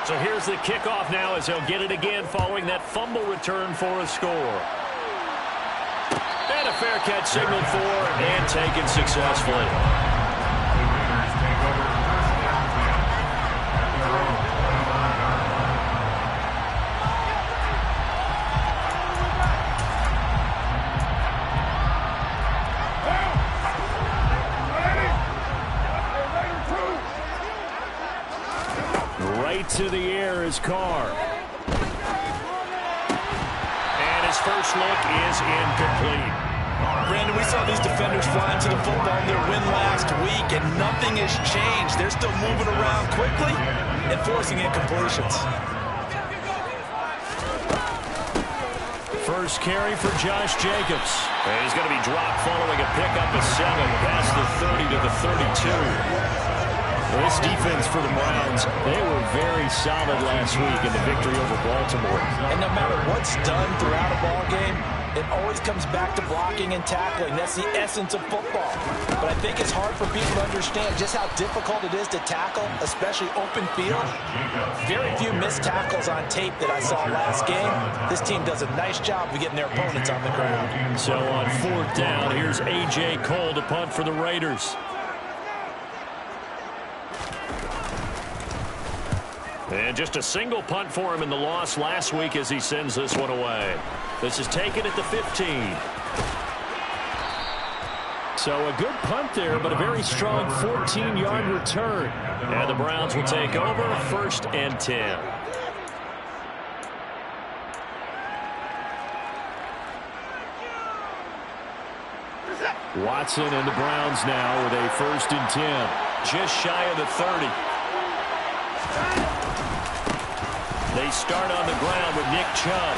So here's the kickoff now as he'll get it again following that fumble return for a score. And a fair catch signaled for and taken successfully. Right to the air is Carr. And his first look is incomplete. Brandon, we saw these defenders flying to the football in their win last week, and nothing has changed. They're still moving around quickly and forcing incompletions. First carry for Josh Jacobs. And he's going to be dropped following a pickup of 7 past the 30 to the 32. This defense for the Browns, they were very solid last week in the victory over Baltimore. And no matter what's done throughout a ball game, it always comes back to blocking and tackling. That's the essence of football. But I think it's hard for people to understand just how difficult it is to tackle, especially open field. Very few missed tackles on tape that I saw last game. This team does a nice job of getting their opponents on the ground. So on 4th down, here's A.J. Cole to punt for the Raiders. And just a single punt for him in the loss last week as he sends this one away. This is taken at the 15. So a good punt there, but a very strong 14-yard return. And the Browns will take over 1st and 10. Watson and the Browns now with a 1st and 10. Just shy of the 30. They start on the ground with Nick Chubb.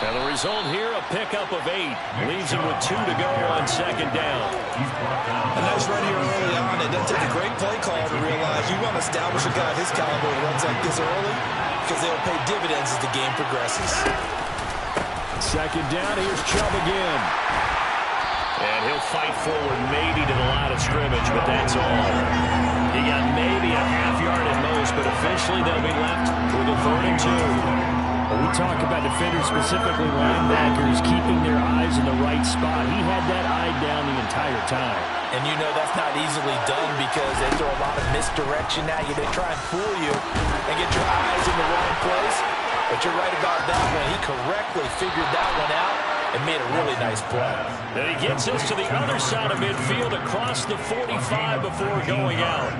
And the result here, a pickup of 8. Leaves him with 2 to go on 2nd down. A nice run here early on. It doesn't take a great play call to realize you want to establish a guy his caliber who runs like this early because they'll pay dividends as the game progresses. 2nd down, here's Chubb again. And he'll fight forward maybe to the line of scrimmage, but that's all. He got maybe a half yard at most, but officially they'll be left with a 3rd and 2. When we talk about defenders, specifically linebackers, keeping their eyes in the right spot. He had that eye down the entire time. And you know that's not easily done because they throw a lot of misdirection at you. They try and fool you and get your eyes in the wrong place. But you're right about that one. He correctly figured that one out and made a really nice play. And he gets us to the other side of midfield across the 45 before going out.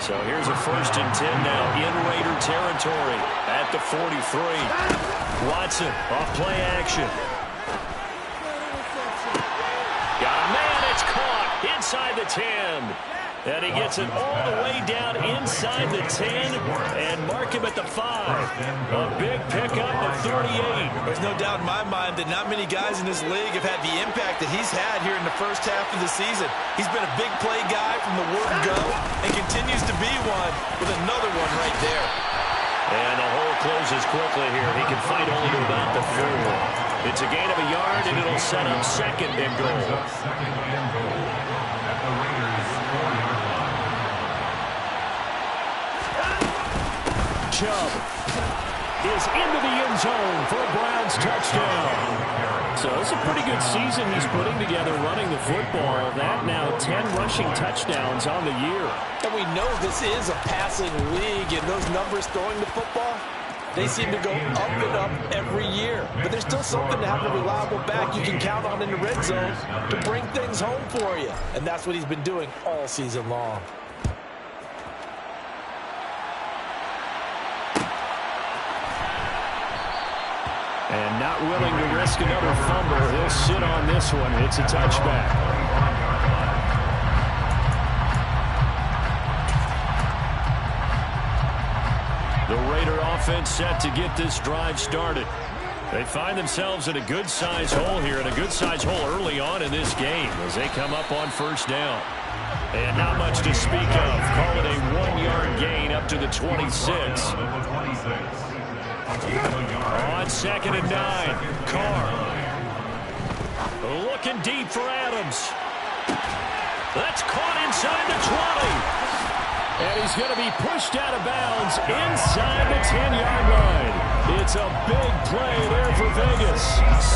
So here's a 1st and 10 now in Raider territory at the 43. Watson off play action. Got a man, it's caught inside the 10. And he gets it all the way down inside the 10 and mark him at the 5. A big pickup of 38. There's no doubt in my mind that not many guys in this league have had the impact that he's had here in the first half of the season. He's been a big play guy from the word go and continues to be one with another one right there. And the hole closes quickly here. He can fight only to about the 4. It's a gain of a yard, and it'll set up 2nd and goal. Chubb is into the end zone for a Browns touchdown. So it's a pretty good season he's putting together running the football. That now 10 rushing touchdowns on the year. And we know this is a passing league, and those numbers throwing the football, they seem to go up and up every year. But there's still something to have a reliable back you can count on in the red zone to bring things home for you. And that's what he's been doing all season long. And not willing to risk another fumble. He'll sit on this one. It's a touchback. The Raider offense set to get this drive started. They find themselves in a good-sized hole here, and a good-sized hole early on in this game as they come up on 1st down. And not much to speak of. Call it a 1-yard gain up to the 26. On 2nd and 9, Carr. Looking deep for Adams. That's caught inside the 20. And he's going to be pushed out of bounds inside the 10-yard line. It's a big play there for Vegas.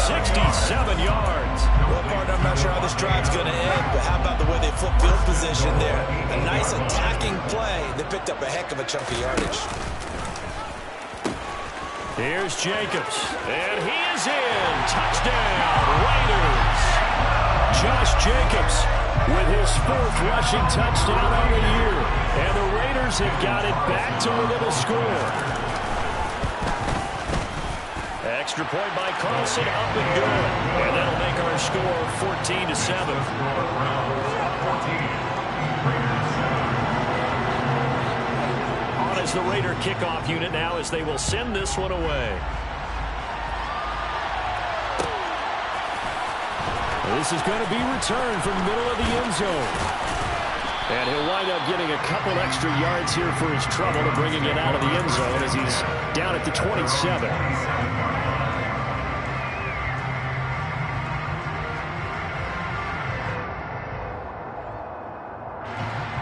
67 yards. Well, partner, I'm not sure how this drive's going to end, but how about the way they flip field position there? A nice attacking play. They picked up a heck of a chunk of yardage. Here's Jacobs, and he is in. Touchdown, Raiders. Josh Jacobs with his 4th rushing touchdown on the year. And the Raiders have got it back to within a score. Extra point by Carlson, up and good. And that'll make our score 14-7. On as the Raider kickoff unit now as they will send this one away. This is going to be returned from the middle of the end zone. And he'll wind up getting a couple extra yards here for his trouble to bringing it out of the end zone as he's down at the 27.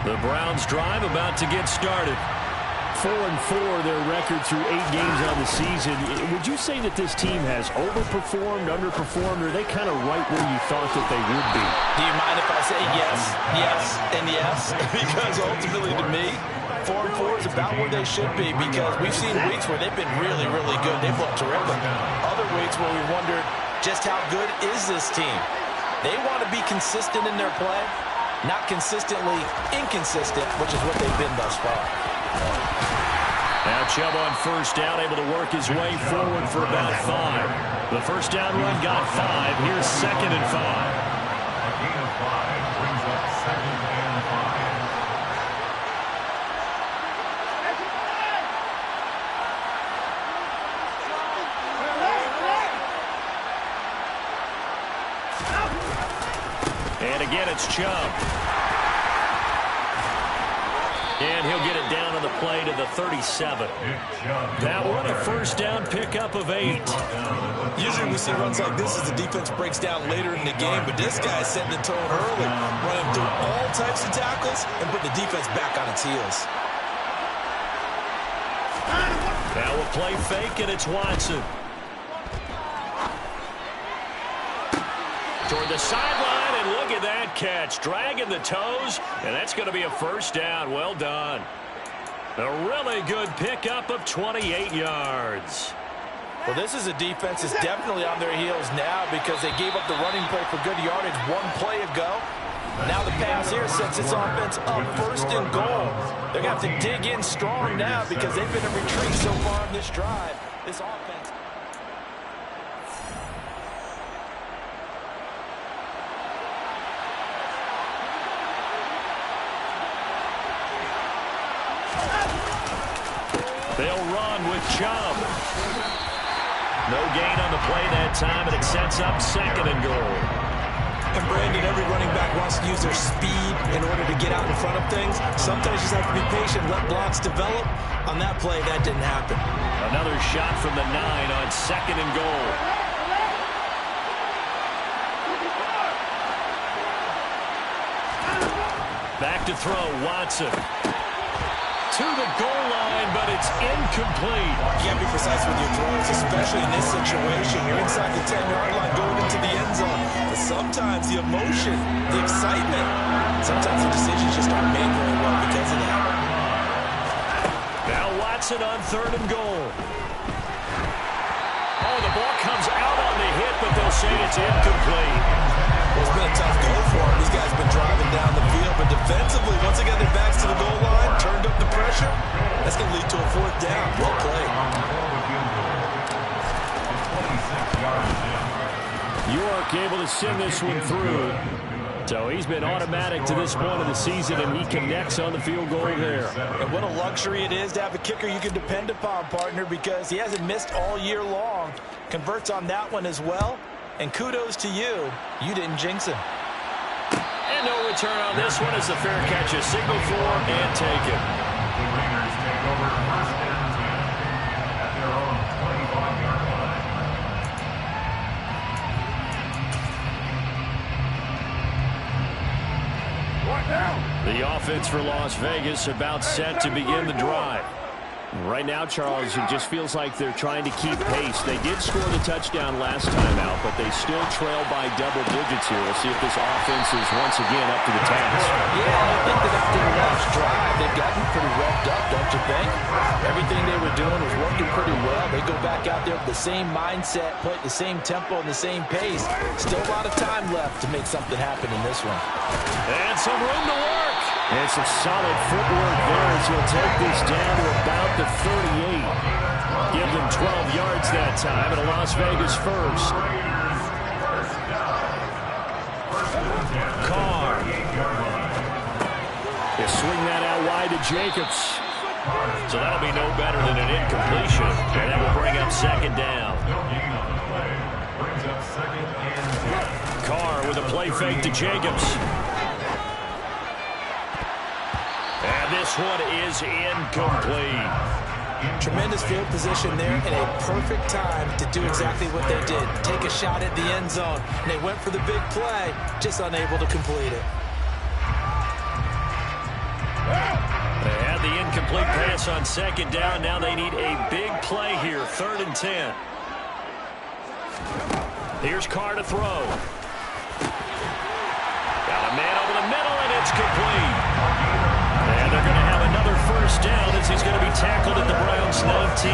The Browns drive about to get started. 4-4 their record through 8 games on the season. Would you say that this team has overperformed, underperformed, or are they kind of right where you thought that they would be? Do you mind if I say yes, yes, and yes? Because ultimately to me, 4-4 is about where they should be because we've seen weeks where they've been really, really good. They've looked terrific. Other weeks where we wondered just how good is this team? They want to be consistent in their play, not consistently inconsistent, which is what they've been thus far. Now Chubb on first down, able to work his way forward for about 5. The first down run got 5. Here's 2nd and 5. A gain of 5 brings up 2nd and 5. And again, it's Chubb. And he'll get it down on the play to the 37. That one a first down pickup of 8. Usually we see runs like this as the defense breaks down later in the game, but this guy's setting the tone early, running through all types of tackles and put the defense back on its heels. Now a play fake, and it's Watson. Toward the sideline, and look at that catch. Dragging the toes, and that's going to be a first down. Well done. A really good pickup of 28 yards. Well, this is a defense that's definitely on their heels now because they gave up the running play for good yardage one play ago. Now the pass here sets its offense up 1st and goal. They're going to have to dig in strong now because they've been in retreat so far in this drive. This offense... They'll run with Chubb. No gain on the play that time, and it sets up 2nd and goal. And Brandon, every running back wants to use their speed in order to get out in front of things. Sometimes you just have to be patient, let blocks develop. On that play, that didn't happen. Another shot from the 9 on 2nd and goal. Back to throw, Watson. To the goal line, but it's incomplete. You can't be precise with your throws, especially in this situation. You're inside the 10-yard line going into the end zone. But sometimes the emotion, the excitement, sometimes the decisions just aren't made very well because of that. Now Watson on 3rd and goal. Oh, the ball comes out on the hit, but they'll say it's incomplete. Well, it's been a tough goal for them. These guys have been driving down the field, but defensively, once they got their backs to the goal line, turned up the pressure, that's going to lead to a 4th down. Well played. York able to send this one through. So he's been automatic to this point of the season, and he connects on the field goal there. And what a luxury it is to have a kicker you can depend upon, partner, because he hasn't missed all year long. Converts on that one as well. And kudos to you. You didn't jinx him. And no return on this one as the fair catch is signaled for and taken. The Raiders take over 1st and 10 at their own 25-yard line. The offense for Las Vegas about set to begin the drive. Right now, Charles, it just feels like they're trying to keep pace. They did score the touchdown last time out, but they still trail by double digits here. We'll see if this offense is once again up to the task. Yeah, I think that after the last drive, they've gotten pretty revved up, don't you think? Everything they were doing was working pretty well. They go back out there with the same mindset, play at the same tempo and the same pace. Still a lot of time left to make something happen in this one. And some room to work. And some solid footwork there as he'll take this down to about the 38. Give them 12 yards that time, and a Las Vegas first. Carr. They swing that out wide to Jacobs. So that'll be no better than an incompletion. And that will bring up second down. Carr with a play fake to Jacobs. And this one is incomplete. Tremendous field position there and a perfect time to do exactly what they did. Take a shot at the end zone. And they went for the big play, just unable to complete it. They had the incomplete pass on second down. Now they need a big play here, 3rd and 10. Here's Carr to throw. Got a man over the middle, and it's complete. And they're going to have another first down as he's going to be tackled at the Browns' 19.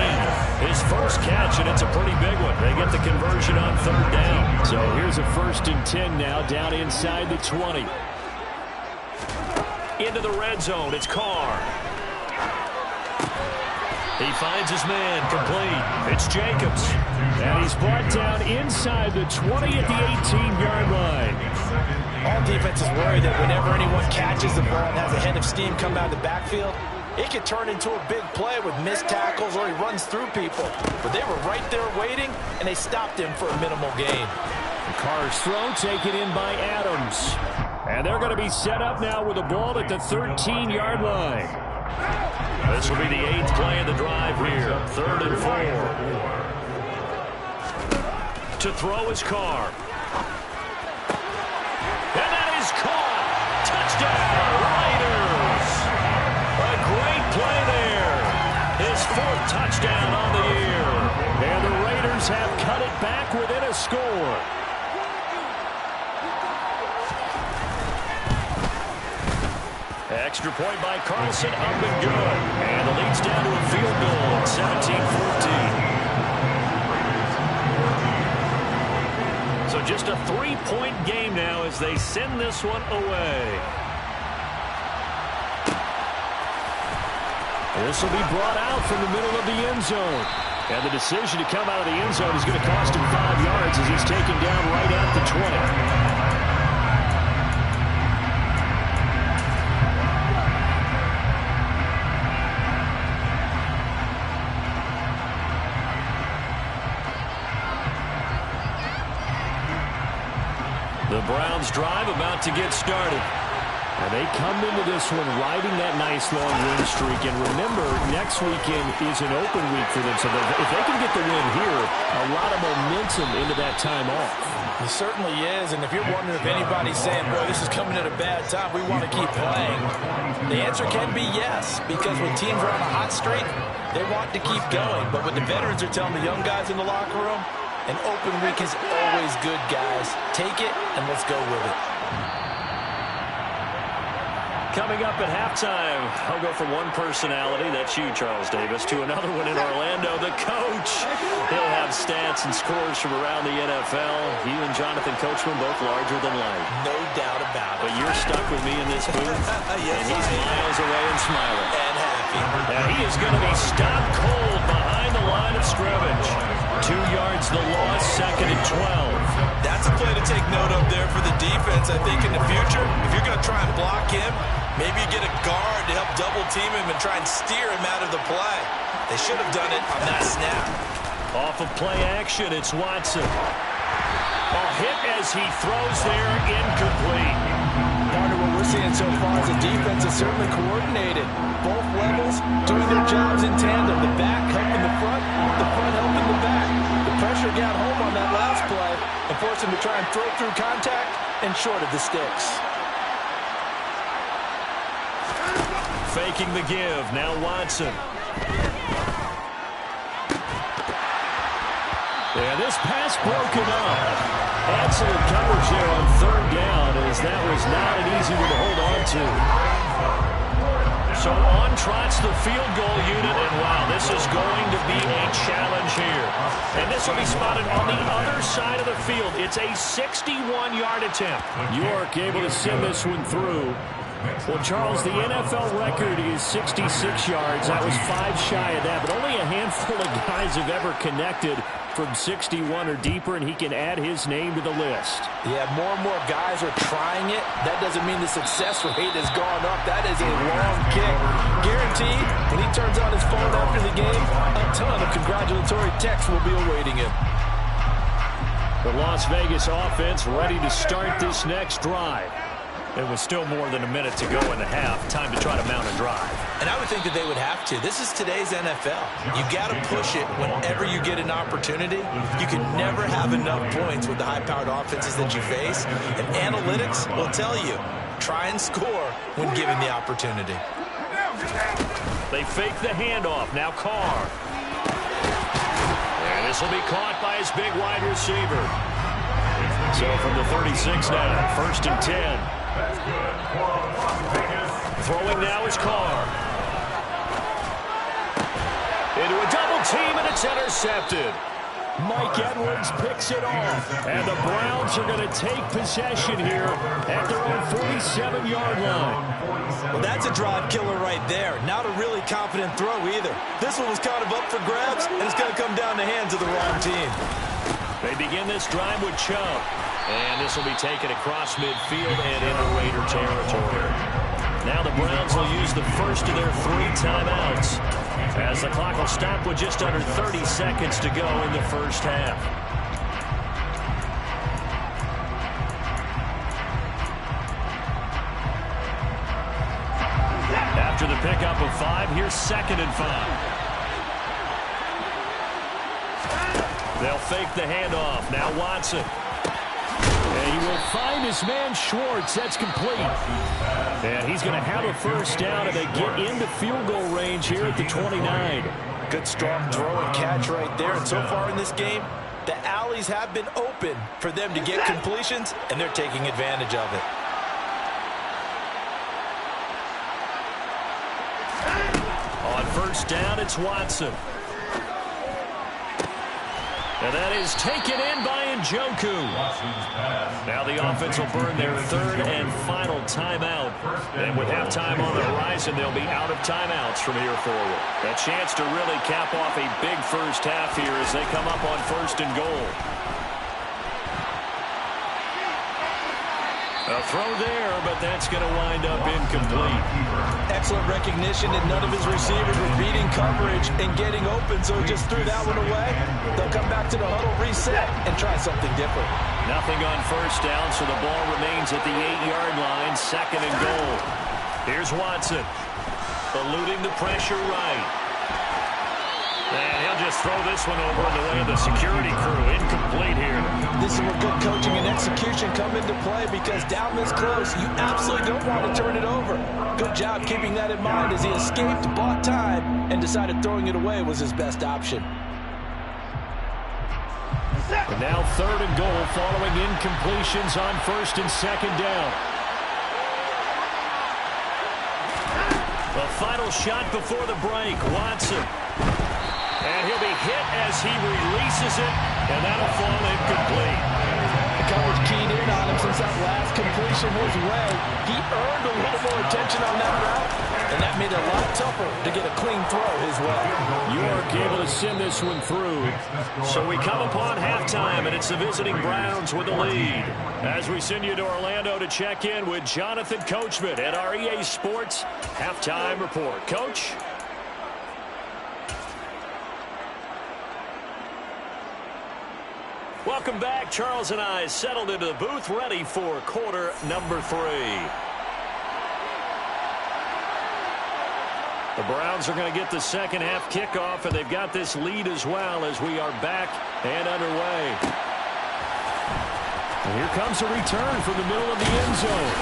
His first catch, and it's a pretty big one. They get the conversion on 3rd down. So here's a 1st and 10 now, down inside the 20. Into the red zone, it's Carr. He finds his man, complete. It's Jacobs. And he's brought down inside the 20 at the 18-yard line. All defenses worry that whenever anyone catches the ball and has a head of steam come out of the backfield, it can turn into a big play with missed tackles or he runs through people. But they were right there waiting, and they stopped him for a minimal gain. Carr's throw taken in by Adams. And they're going to be set up now with the ball at the 13-yard line. This will be the 8th play of the drive here. 3rd and 4. To throw is Carr. And that is caught. Touchdown, Raiders. A great play there. His 4th touchdown on the year. And the Raiders have cut it back within a score. Extra point by Carlson, up and good. And the lead's down to a field goal, 17-14. So just a 3-point game now as they send this one away. This will be brought out from the middle of the end zone. And the decision to come out of the end zone is going to cost him 5 yards as he's taken down right at the 20. The Browns drive about to get started. And they come into this one riding that nice long win streak. And remember, next weekend is an open week for them. So if they can get the win here, a lot of momentum into that time off. It certainly is. And if you're wondering if anybody's saying, boy, this is coming at a bad time, we want to keep playing, the answer can be yes. Because when teams are on a hot streak, they want to keep going. But what the veterans are telling the young guys in the locker room, an open week is always good, guys. Take it, and let's go with it. Coming up at halftime, I'll go from one personality, that's you, Charles Davis, to another one in Orlando, the coach. He'll have stats and scores from around the NFL. You and Jonathan Coachman both larger than life. No doubt about it. But you're stuck with me in this booth, yes, and he's miles away and smiling. And happy. And he is going to be stopped cold behind the line of scrimmage. 2 yards the loss, 2nd and 12. That's a play to take note of there for the defense. I think in the future, if you're going to try and block him, maybe you get a guard to help double team him and try and steer him out of the play. They should have done it on that snap. Off of play action, it's Watson. A hit as he throws there, incomplete. Partner, what we're seeing so far is the defense is certainly coordinated. Both levels doing their jobs in tandem. The back helping the front helping the back. The pressure got home on that last play and forced him to try and throw through contact and short of the sticks. faking the give. Now Watson. And this pass broken up. Excellent coverage there on third down, as that was not an easy one to hold on to. So on trots the field goal unit, and wow, this is going to be a challenge here. And this will be spotted on the other side of the field. It's a 61-yard attempt. York able to send this one through. Well, Charles, the NFL record is 66 yards. That was 5 shy of that, but only a handful of guys have ever connected from 61 or deeper, and he can add his name to the list. Yeah, more and more guys are trying it. That doesn't mean the success rate has gone up. That is a long kick. Guaranteed, when he turns on his phone after the game, a ton of congratulatory texts will be awaiting him. The Las Vegas offense ready to start this next drive. It was still more than a minute to go in the half. Time to try to mount a drive. And I would think that they would have to. This is today's NFL. You got to push it whenever you get an opportunity. You can never have enough points with the high-powered offenses that you face. And analytics will tell you, try and score when given the opportunity. They fake the handoff. Now Carr. And this will be caught by his big wide receiver. So from the 36 now, 1st and 10. Throwing now is Carr. Into a double team, and it's intercepted. Mike Edwards picks it off. And the Browns are going to take possession here at their own 47-yard line. Well, that's a drive killer right there. Not a really confident throw either. This one was kind of up for grabs, and it's going to come down the hands of the wrong team. They begin this drive with Chubb. And this will be taken across midfield and into Raider territory. Now the Browns will use the first of their 3 timeouts, as the clock will stop with just under 30 seconds to go in the first half. After the pickup of 5, here's 2nd and 5. They'll fake the handoff. Now Watson. And he will find his man Schwartz. That's complete. And he's going to have a first down, and they get into field goal range here at the 29. Good strong throw and catch right there. And so far in this game, the alleys have been open for them to get completions, and they're taking advantage of it. On first down, it's Watson. And that is taken in by Njoku. Now the offense will burn their 3rd and final timeout. And with halftime on the horizon, they'll be out of timeouts from here forward. A chance to really cap off a big first half here as they come up on 1st and goal. A throw there, but that's going to wind up incomplete. Excellent recognition that none of his receivers were beating coverage and getting open, so he just threw that one away. They'll come back to the huddle, reset, and try something different. Nothing on first down, so the ball remains at the 8-yard line, 2nd and goal. Here's Watson, eluding the pressure right. And he'll just throw this one over in the way of the security crew. Incomplete here. This is where good coaching and execution come into play, because down this close, you absolutely don't want to turn it over. Good job keeping that in mind as he escaped, bought time, and decided throwing it away was his best option. And now 3rd and goal following incompletions on 1st and 2nd down. The final shot before the break, Watson. And he'll be hit as he releases it, and that'll fall incomplete. The coverage keyed in on him since that last completion his way. He earned a little more attention on that route, and that made it a lot tougher to get a clean throw his way. York able to send this one through. So we come upon halftime, and it's the visiting Browns with the lead. As we send you to Orlando to check in with Jonathan Coachman at our EA Sports Halftime Report. Coach? Welcome back. Charles and I settled into the booth, ready for quarter number 3. The Browns are going to get the second half kickoff, and they've got this lead as well as we are back and underway. And here comes a return from the middle of the end zone.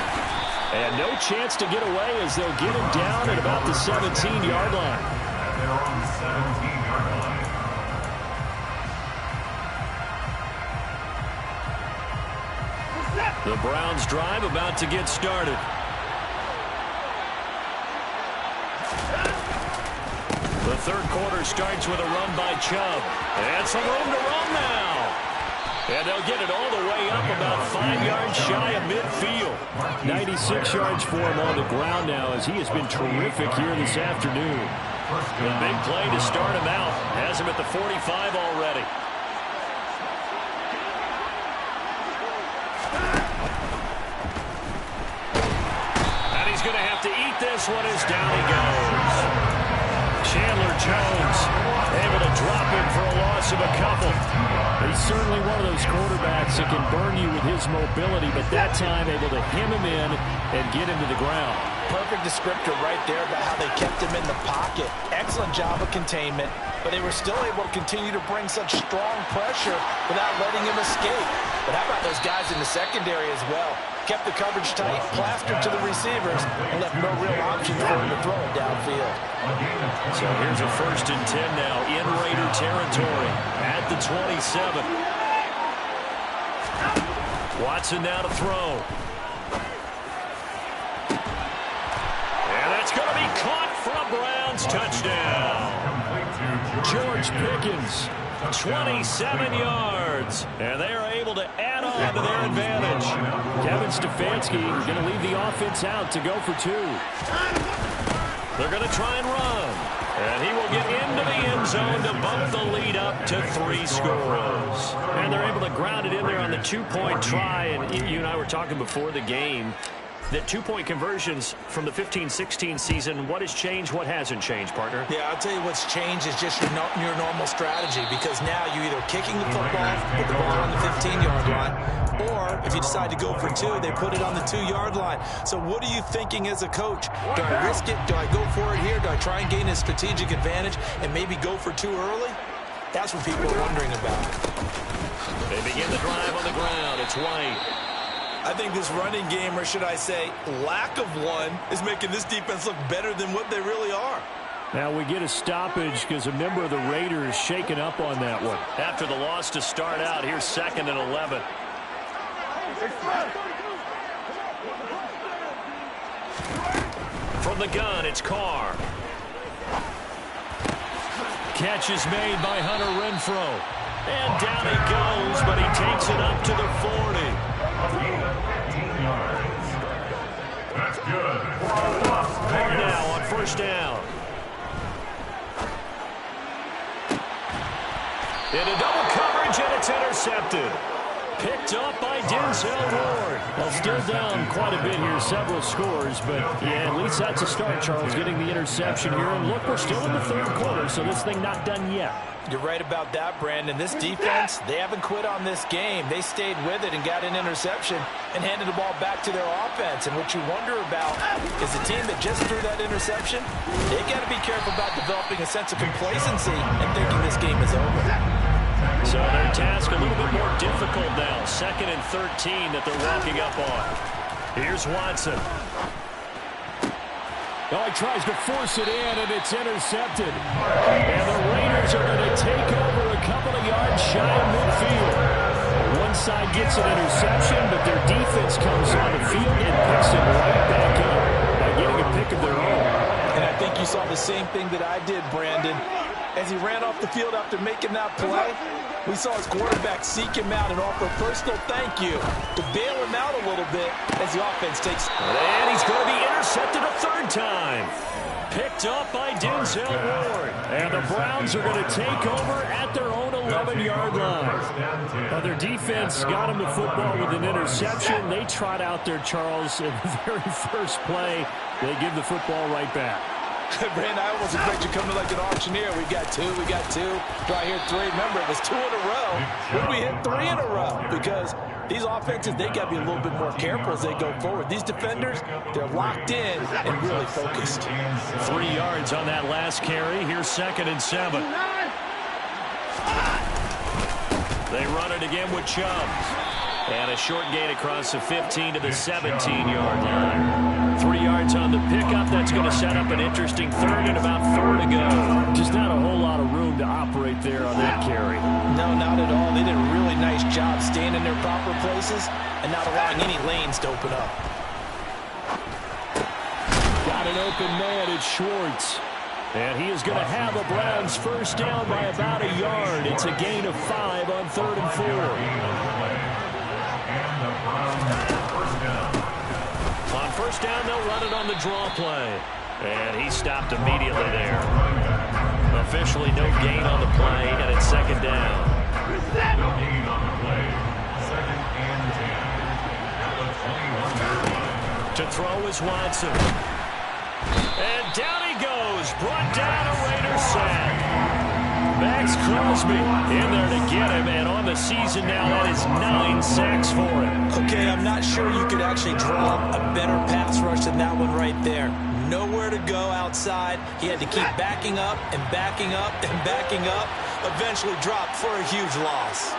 And no chance to get away as they'll get him down at about the 17-yard line. At their own 17-yard line. The Browns drive about to get started. The third quarter starts with a run by Chubb. And some room to run now. And they'll get it all the way up about 5 yards shy of midfield. 96 yards for him on the ground now as he has been terrific here this afternoon. A big play to start him out. Has him at the 45 already. And he's going to have to eat this one as down he goes. Chandler Jones able to drop him for a loss of a couple. He's certainly one of those quarterbacks that can burn you with his mobility, but that time able to hem him in and get him to the ground. Perfect descriptor right there about how they kept him in the pocket. Excellent job of containment, but they were still able to continue to bring such strong pressure without letting him escape. But how about those guys in the secondary as well? Kept the coverage tight, plastered to the receivers, and left no real options for him to throw it downfield. So here's a 1st and 10 now in Raider territory at the 27. Watson now to throw. And that's going to be caught for a Browns touchdown. George Pickens, 27 yards. And they are able to add on to their advantage. Kevin Stefanski going to leave the offense out to go for 2. They're going to try and run. And he will get into the end zone to bump the lead up to 3 scores. And they're able to ground it in there on the 2-point try. And you and I were talking before the game that 2-point conversions from the 15-16 season, what has changed, what hasn't changed, partner? Yeah, I'll tell you what's changed is just your normal strategy, because now you're either kicking the football with the ball on the 15-yard line, or if you decide to go for 2, they put it on the 2-yard line. So what are you thinking as a coach? Do I risk it? Do I go for it here? Do I try and gain a strategic advantage and maybe go for 2 early? That's what people are wondering about. They begin the drive on the ground. It's White. I think this running game, or should I say lack of one, is making this defense look better than what they really are. Now we get a stoppage because a member of the Raiders shaken up on that one. After the loss to start out, here's 2nd and 11. From the gun, it's Carr. Catch is made by Hunter Renfrow. And down he goes, but he takes it up to the 40. That's good. Carr now on 1st down. Into double coverage, and it's intercepted. Picked up by Denzel Ward. Well, still down quite a bit here, several scores, but yeah, at least that's a start, Charles, getting the interception here. And look, we're still in the 3rd quarter, so this thing not done yet. You're right about that, Brandon. This defense, they haven't quit on this game. They stayed with it and got an interception and handed the ball back to their offense. And what you wonder about is the team that just threw that interception, they got to be careful about developing a sense of complacency and thinking this game is over. So their task a little bit more difficult now. 2nd and 13 that they're walking up on. Here's Watson. Oh, he tries to force it in, and it's intercepted. And the Raiders are going to take over a couple of yards shy of midfield. One side gets an interception, but their defense comes on the field and picks it right back up by getting a pick of their own. And I think you saw the same thing that I did, Brandon. As he ran off the field after making that play, we saw his quarterback seek him out and offer a personal thank you to bail him out a little bit as the offense takes. And he's going to be intercepted a 3rd time. Picked up by Denzel Ward. And the Browns are going to take over at their own 11-yard line. Well, their defense got him the football with an interception. They trot out there, Charles, in the very first play. They give the football right back. Brandon, I almost expect you coming like an auctioneer. We got 2, we got 2. Do I hear 3? Remember, it was 2 in a row. When we hit 3 in a row, because these offenses, they got to be a little bit more careful as they go forward. These defenders, they're locked in and really focused. 3 yards on that last carry. Here's 2nd and 7. They run it again with Chubb. And a short gain across the 15 to the 17-yard line. 3 yards on the pickup. That's going to set up an interesting third and about 4 to go. Just not a whole lot of room to operate there on that carry. No, not at all. They did a really nice job staying in their proper places and not allowing any lanes to open up. Got an open man. It's Schwartz. And he is going to have a Browns first down by about a yard. It's a gain of 5 on 3rd and 4. On first down, they'll run it on the draw play. And he stopped immediately there. Officially no gain on the play, and it's 2nd down. No gain on the play. 2nd and 10. To throw is Watson. And down he goes. Brought down a Raider sack. Max Crosby in there to get him. And on the season now, that is 9 sacks for him. Okay, I'm not sure you could actually draw a better pass rush than that one right there. Nowhere to go outside. He had to keep backing up and backing up and backing up. Eventually dropped for a huge loss.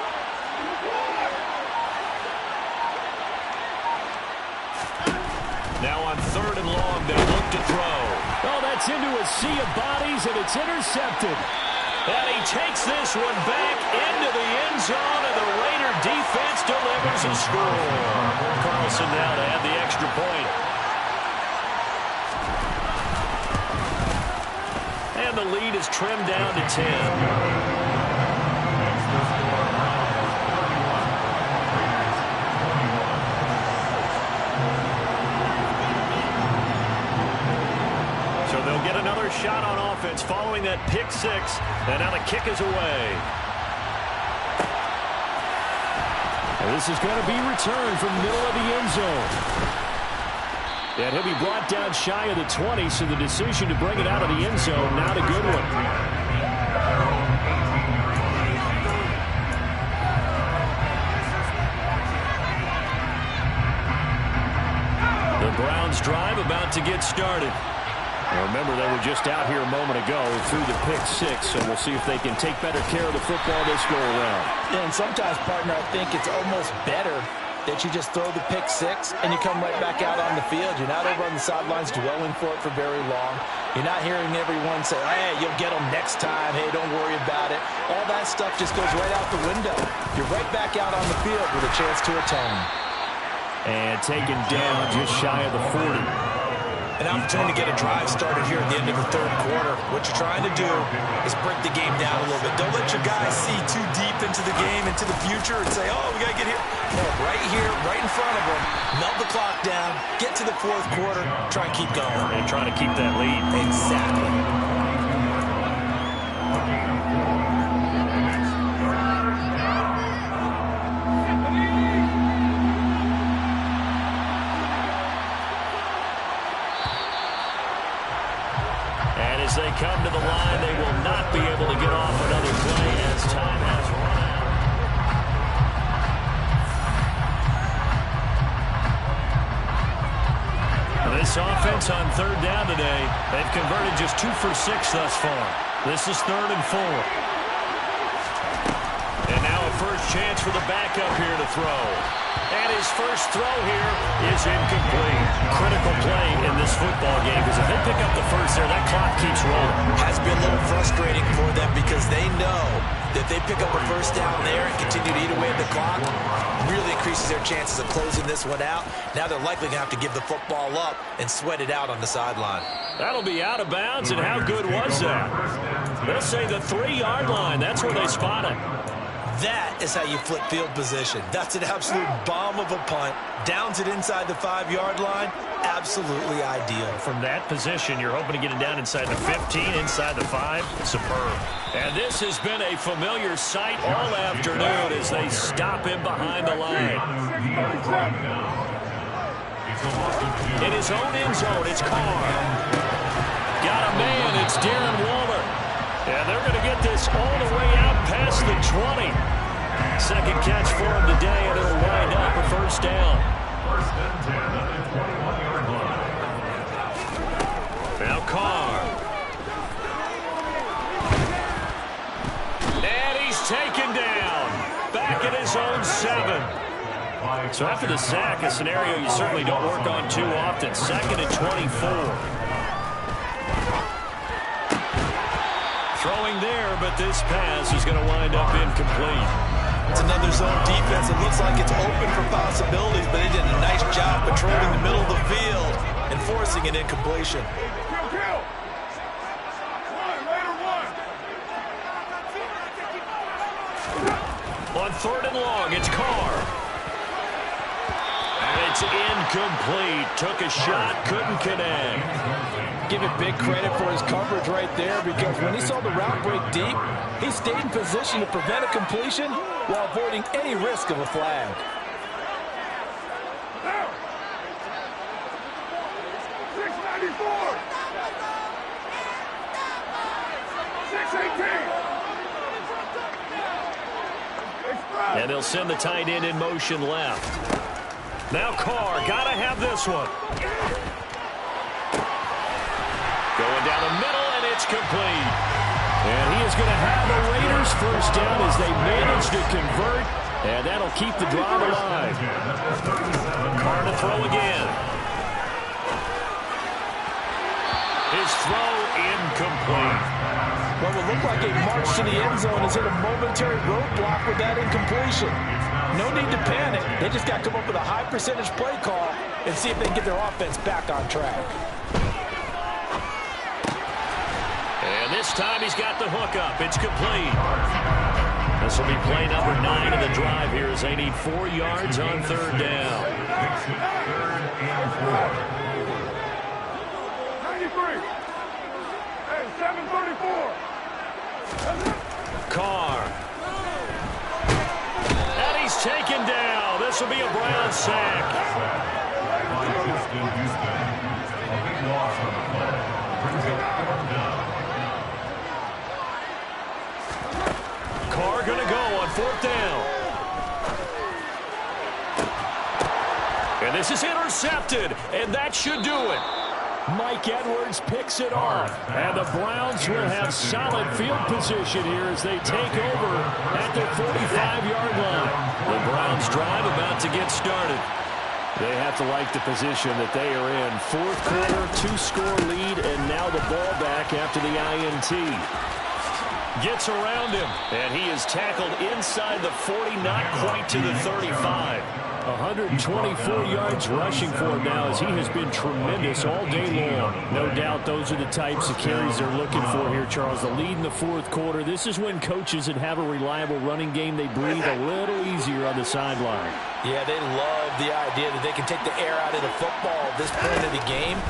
Now on 3rd and long, they look to throw. Oh, that's into a sea of bodies, and it's intercepted. And he takes this one back into the end zone, and the Raider defense delivers a score. Carlson now to add the extra point. And the lead is trimmed down to 10. They'll get another shot on offense following that pick 6. And now the kick is away. And this is going to be returned from the middle of the end zone. And he'll be brought down shy of the 20, so the decision to bring it out of the end zone, not a good one. The Browns drive about to get started. Remember, they were just out here a moment ago through the pick 6, so we'll see if they can take better care of the football this go-around. Yeah, and sometimes, partner, I think it's almost better that you just throw the pick 6 and you come right back out on the field. You're not over on the sidelines dwelling for it for very long. You're not hearing everyone say, hey, you'll get them next time. Hey, don't worry about it. All that stuff just goes right out the window. You're right back out on the field with a chance to atone. And taken down just shy of the 40. An opportunity to get a drive started here at the end of the 3rd quarter. What you're trying to do is break the game down a little bit. Don't let your guys see too deep into the game, into the future, and say, oh, we got to get here. No, right here, right in front of them, melt the clock down, get to the 4th quarter, try and keep going. And trying to keep that lead. Exactly. As they come to the line, they will not be able to get off another play as time has run out. This offense on 3rd down today, they've converted just 2 for 6 thus far. This is 3rd and 4. And now a first chance for the backup here to throw. And his first throw here is incomplete. Critical play in this football game, because if they pick up the first there, that clock keeps rolling. Has been a little frustrating for them because they know that if they pick up a first down there and continue to eat away at the clock, really increases their chances of closing this one out. Now they're likely going to have to give the football up and sweat it out on the sideline. That'll be out of bounds, and how good was that? They'll say the 3-yard line. That's where they spot it. That is how you flip field position. That's an absolute bomb of a punt. Downs it inside the 5-yard line. Absolutely ideal. From that position, you're hoping to get it down inside the 15, inside the 5. Superb. And this has been a familiar sight all afternoon as they stop him behind the line. In his own end zone, it's Carr. Got a man, it's Darren Waller. And they're going to get this all the way out past the 20. Second catch for him today, and it'll wind up a first down. First and 10 at the 21-yard line. Now Carr. And he's taken down. Back at his own 7. So after the sack, a scenario you certainly don't work on too often. 2nd and 24. Throwing there, but this pass is going to wind up incomplete. It's another zone defense. It looks like it's open for possibilities, but they did a nice job patrolling the middle of the field and forcing an incompletion. On 3rd and long, it's Carr. And it's incomplete. Took a shot, couldn't connect. Give it big credit for his coverage right there, because when he saw the route break deep, he stayed in position to prevent a completion while avoiding any risk of a flag. And they'll send the tight end in motion left. Now Carr, gotta have this one. Going down the middle, and it's complete. And he is going to have the Raiders first down as they manage to convert, and that'll keep the drive alive. Carr to throw again. His throw incomplete. What will look like a march to the end zone is hit a momentary roadblock with that incompletion. No need to panic. They just got to come up with a high percentage play call and see if they can get their offense back on track. And this time he's got the hook up. It's complete. This will be play number 9 of the drive here as they need 4 yards on 3rd down. 93. Hey, 734. Carr. And he's taken down. This will be a Brown sack. Carr going to go on 4th down. And this is intercepted, and that should do it. Mike Edwards picks it off, and the Browns will have solid field position here as they take over at their 45-yard line. The Browns drive about to get started. They have to like the position that they are in. 4th quarter, 2-score lead, and now the ball back after the INT. Gets around him, and he is tackled inside the 40, not quite to the 35. 124 yards rushing for him now as he has been tremendous all day long. No doubt those are the types of carries they're looking for here, Charles. The lead in the 4th quarter. This is when coaches that have a reliable running game, they breathe a little easier on the sideline. Yeah, they love the idea that they can take the air out of the football at this point of the game.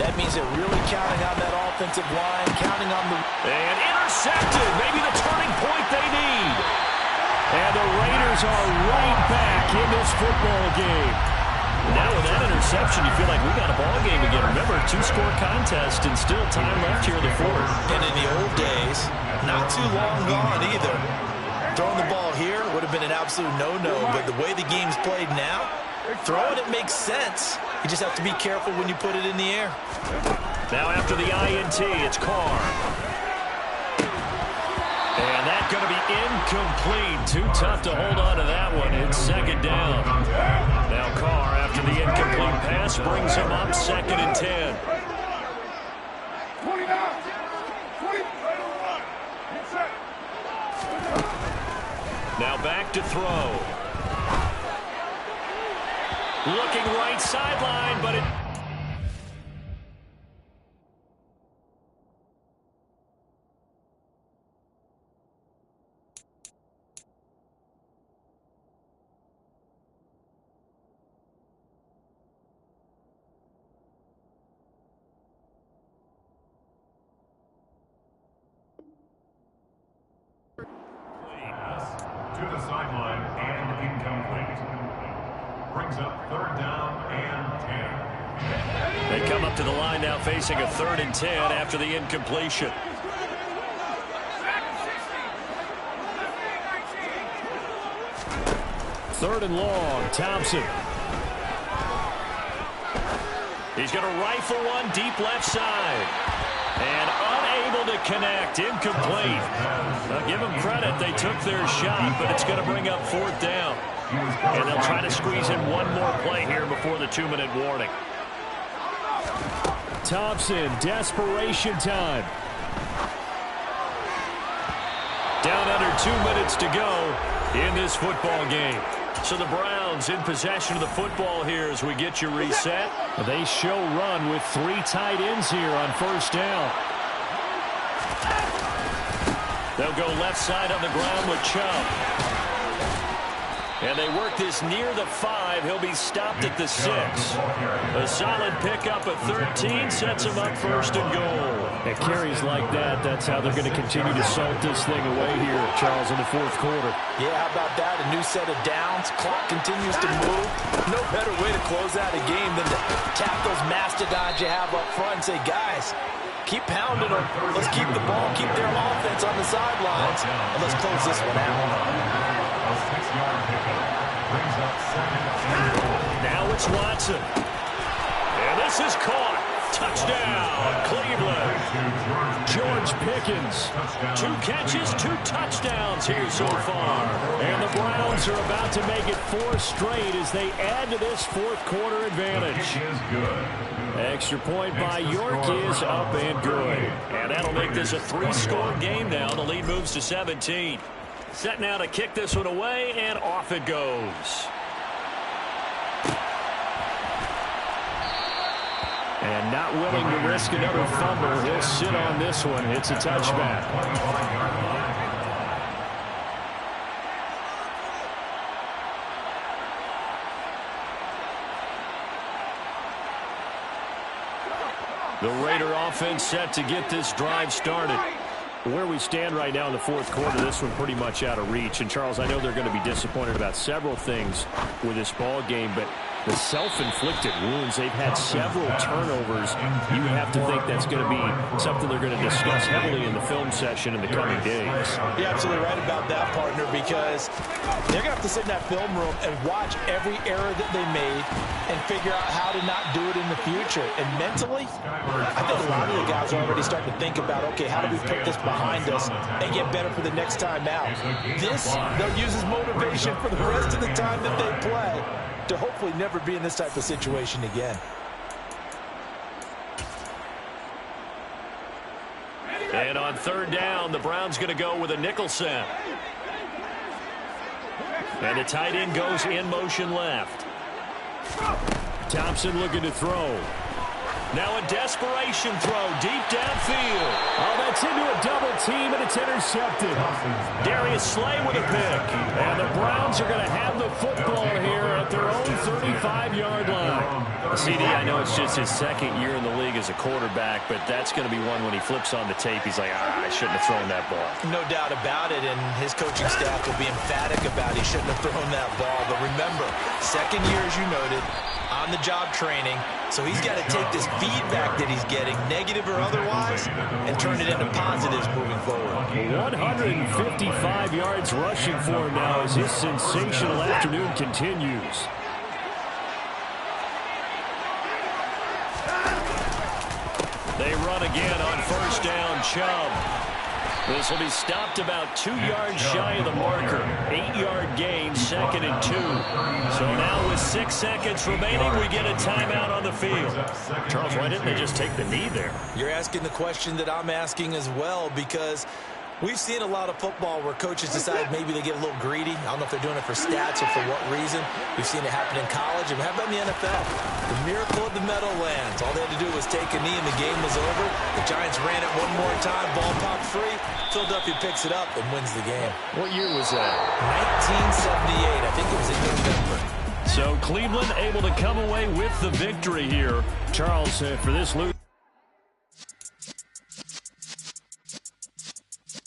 That means they're really counting on that offensive line, counting on the... And intercepted, maybe the turning point they need. And the Raiders are right back in this football game. Now with that interception, you feel like we got a ball game again. Remember, 2-score contest and still time left here in the 4th. And in the old days, not too long gone either. Throwing the ball here would have been an absolute no-no, but the way the game's played now, throwing it makes sense. You just have to be careful when you put it in the air. Now after the INT, it's Carr. And that's going to be incomplete. Too tough to hold on to that one. It's 2nd down. Now Carr, after the incomplete pass, brings him up 2nd and 10. 29. 20. Now back to throw. Looking right sideline, but it... To the sideline and incomplete. Brings up 3rd down and 10. They come up to the line now facing a 3rd and 10 after the incompletion. Third and long, Thompson. He's going to rifle one deep left side. And unable to connect. Incomplete. Now, give them credit. They took their shot, but it's going to bring up 4th down. And they'll try to squeeze in one more play here before the 2-minute warning. Thompson, desperation time. Down under 2 minutes to go in this football game. So the Browns in possession of the football here as we get you reset. They show run with 3 tight ends here on 1st down. They'll go left side on the ground with Chubb. And they work this near the 5. He'll be stopped at the 6. A solid pickup at 13 sets him up 1st and goal. At carries like that, that's how they're going to continue to salt this thing away here, Charles, in the 4th quarter. Yeah, how about that? A new set of downs. Clock continues to move. No better way to close out a game than to tap those mastodons you have up front and say, guys, keep pounding them. Let's keep the ball, keep their offense on the sidelines, and let's close this one out. Now it's Watson. And this is caught. Touchdown, Cleveland. George Pickens. 2 catches, 2 touchdowns here so far. And the Browns are about to make it 4 straight as they add to this 4th quarter advantage. Extra point by York is up and good. And that'll make this a 3-score game now. The lead moves to 17. Set now to kick this one away, and off it goes. And not willing to risk another fumble, he'll sit on this one. It's a touchback. The Raider offense set to get this drive started. Where we stand right now in the 4th quarter, this one pretty much out of reach. And, Charles, I know they're going to be disappointed about several things with this ball game, but the self-inflicted wounds, they've had several turnovers. You have to think that's going to be something they're going to discuss heavily in the film session in the coming days. You're absolutely right about that, partner, because they're going to have to sit in that film room and watch every error that they made and figure out how to not do it in the future. And mentally, I think a lot of the guys are already starting to think about, okay, how do we put this behind us and get better for the next time out? This, they'll use as motivation for the rest of the time that they play to hopefully never be in this type of situation again. And on 3rd down, the Browns going to go with a nickel set. And the tight end goes in motion left. Thompson looking to throw. Now a desperation throw deep downfield. Oh, that's into a double team, and it's intercepted. Darius Slay with a pick. And the Browns are going to have the football here at their own 35-yard line. CD, I know it's just his 2nd year in the league as a quarterback, but that's going to be one when he flips on the tape, he's like, I shouldn't have thrown that ball. No doubt about it, and his coaching staff will be emphatic about he shouldn't have thrown that ball. But remember, 2nd year, as you noted, on-the-job training, so he's got to take this feedback that he's getting, negative or otherwise, and turn it into positives moving forward. 155 yards rushing for him now as his sensational afternoon continues. They run again on 1st down, Chubb. This will be stopped about 2 yards shy of the marker. 8-yard gain, 2nd and 2. So now with 6 seconds remaining, we get a timeout on the field. Charles, why didn't they just take the knee there? You're asking the question that I'm asking as well, because we've seen a lot of football where coaches decide maybe they get a little greedy. I don't know if they're doing it for stats or for what reason. We've seen it happen in college, and how about in the NFL? The miracle of the Meadowlands. All they had to do was take a knee, and the game was over. The Giants ran it one more time. Ball popped free. Philadelphia picks it up and wins the game. What year was that? 1978. I think it was in November. So Cleveland able to come away with the victory here. Charles, for this lose.